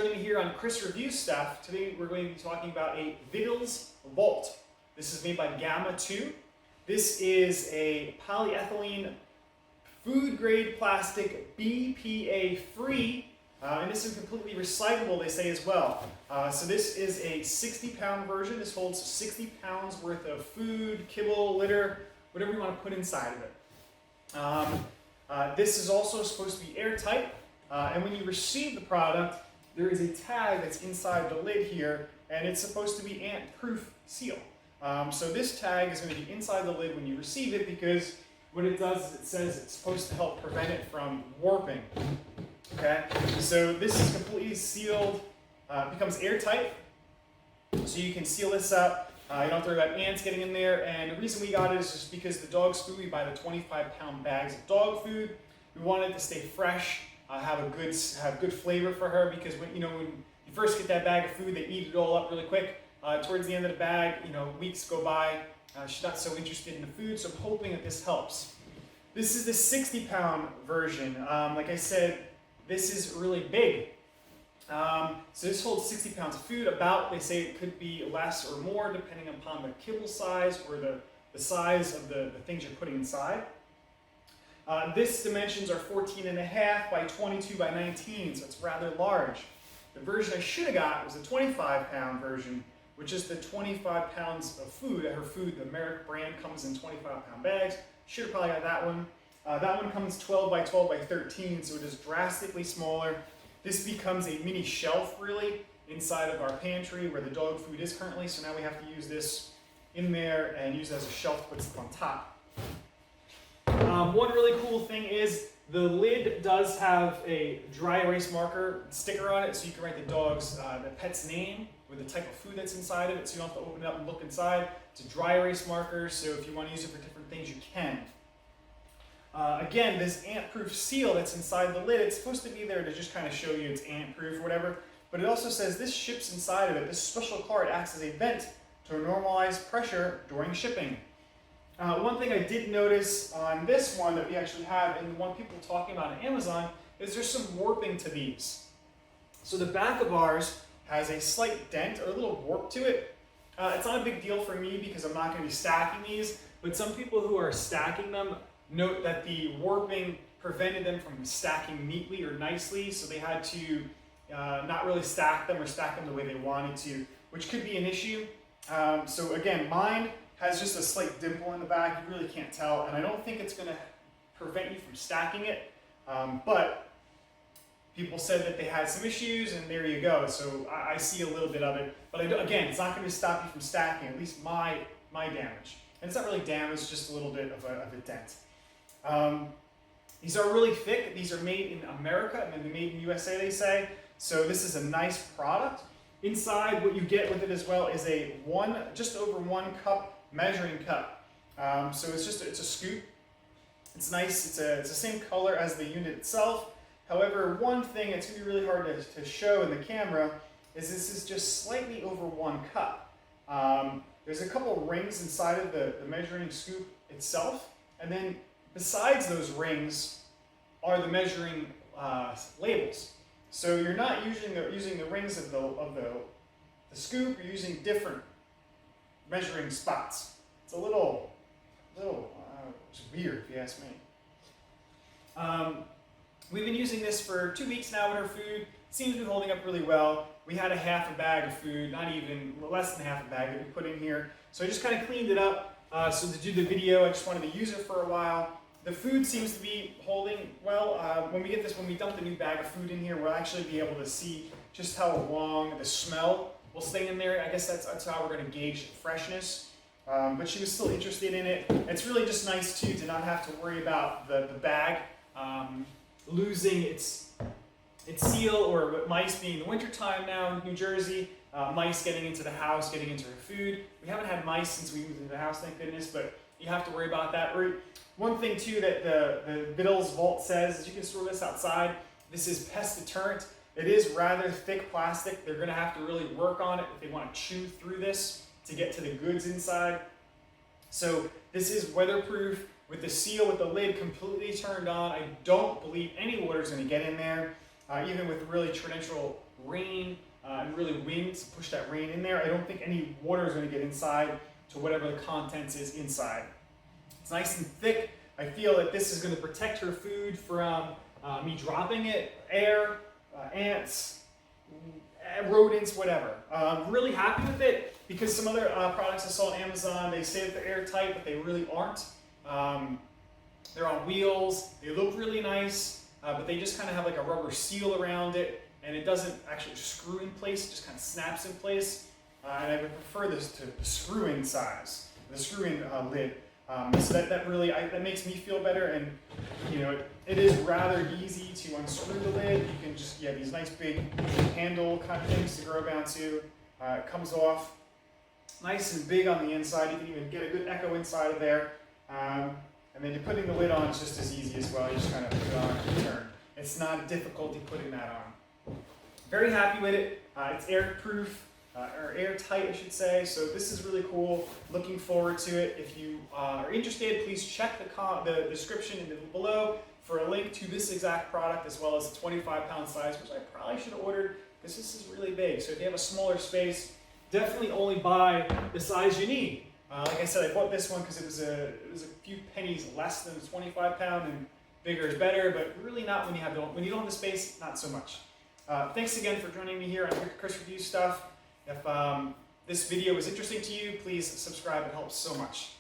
joining me here on Chris Reviews Stuff. Today we're going to be talking about a Vittles Vault. This is made by Gamma2. This is a polyethylene food-grade plastic, BPA free, and this is completely recyclable, they say as well. So this is a 60-pound version. This holds 60 pounds worth of food, kibble, litter, whatever you want to put inside of it. This is also supposed to be airtight, and when you receive the product, there is a tag that's inside the lid here, and it's supposed to be ant-proof seal. So this tag is going to be inside the lid when you receive it, because what it does is it says it's supposed to help prevent it from warping. Okay, so this is completely sealed, becomes airtight, so you can seal this up. You don't have to worry about ants getting in there, and the reason we got it is just because the dog's food, we buy the 25-pound bags of dog food. We wanted it to stay fresh, have good flavor for her, because when you first get that bag of food, they eat it all up really quick. Towards the end of the bag, weeks go by, she's not so interested in the food, so I'm hoping that this helps. This is the 60-pound version. Like I said, this is really big. So this holds 60 pounds of food. They say it could be less or more depending upon the kibble size or the size of the things you're putting inside. This dimensions are 14.5 by 22 by 19, so it's rather large. The version I should have got was the 25-pound version, which is the 25 pounds of food. Her food, the Merrick brand, comes in 25-pound bags. Should have probably got that one. That one comes 12 by 12 by 13, so it is drastically smaller. This becomes a mini shelf, really, inside of our pantry where the dog food is currently, so now we have to use this in there and use it as a shelf to put stuff on top. One really cool thing is the lid does have a dry erase marker sticker on it, so you can write the pet's name with the type of food that's inside of it, so you don't have to open it up and look inside. It's a dry erase marker, so if you want to use it for different things, you can. Again, this ant-proof seal that's inside the lid, it's supposed to be there to just kind of show you it's ant-proof or whatever, but it also says this ships inside of it. This special card acts as a vent to normalize pressure during shipping. One thing I did notice on this one that we actually have, and the one people are talking about on Amazon, is there's some warping to these. So the back of ours has a slight dent or a little warp to it. It's not a big deal for me because I'm not going to be stacking these, but some people who are stacking them note that the warping prevented them from stacking neatly or nicely, so they had to not really stack them or stack them the way they wanted to, which could be an issue. So again, mine has just a slight dimple in the back. You really can't tell, and I don't think it's going to prevent you from stacking it, but people said that they had some issues, and there you go. So I see a little bit of it, but again, it's not going to stop you from stacking, at least my damage. And it's not really damage, just a little bit of a dent. These are really thick. These are made in America and they're made in USA, they say. So this is a nice product. Inside, what you get with it as well is a just over 1 cup measuring cup. So it's a scoop. It's nice. It's the same color as the unit itself. However, one thing that's going to be really hard to show in the camera is this is just slightly over 1 cup. There's a couple rings inside of the measuring scoop itself, and then besides those rings are the measuring labels. So you're not using the rings of the scoop. You're using different measuring spots. It's a little it's weird if you ask me. We've been using this for 2 weeks now with our food. It seems to be holding up really well. We had a half a bag of food, not even less than half a bag that we put in here. So I just kind of cleaned it up. So to do the video, I just wanted to use it for a while. The food seems to be holding well. When we dump the new bag of food in here, we'll actually be able to see just how long the smell will stay in there. I guess that's how we're going to gauge freshness. But she was still interested in it. It's really just nice too to not have to worry about the bag losing its seal, or mice being the wintertime now in New Jersey. Mice getting into the house, getting into her food. We haven't had mice since we moved into the house, thank goodness, but you have to worry about that. One thing too that the Vittles Vault says is you can store this outside. This is pest deterrent. It is rather thick plastic. They're going to have to really work on it if they want to chew through this to get to the goods inside. So this is weatherproof with the seal with the lid completely turned on. I don't believe any water is going to get in there. Even with really torrential rain and really wind to push that rain in there. I don't think any water is going to get inside to whatever the contents is inside. It's nice and thick. I feel that this is going to protect her food from me dropping it, air, ants, rodents, whatever. I'm really happy with it because some other products I saw on Amazon, they say that they're airtight, but they really aren't. They're on wheels, they look really nice, but they just kind of have like a rubber seal around it, and it doesn't actually screw in place, it just kind of snaps in place. And I would prefer this to the screw-in size, the screw-in lid. So that really, that makes me feel better, and you know, it is rather easy to unscrew the lid. You can just, these nice big handle kind of things to grab onto. It comes off nice and big on the inside. You can even get a good echo inside of there. And then putting the lid on is just as easy as well. You just kind of put it on and turn. It's not a difficulty putting that on. Very happy with it. It's airproof. Or airtight, I should say. So this is really cool. Looking forward to it. If you are interested, please check the description below for a link to this exact product, as well as the 25-pound size, which I probably should have ordered because this is really big. So if you have a smaller space, definitely only buy the size you need. Like I said, I bought this one because it was a few pennies less than the 25-pound, and bigger is better, but really not when you don't have the space, not so much. Thanks again for joining me here on Chris Reviews Stuff. If this video was interesting to you, please subscribe. It helps so much.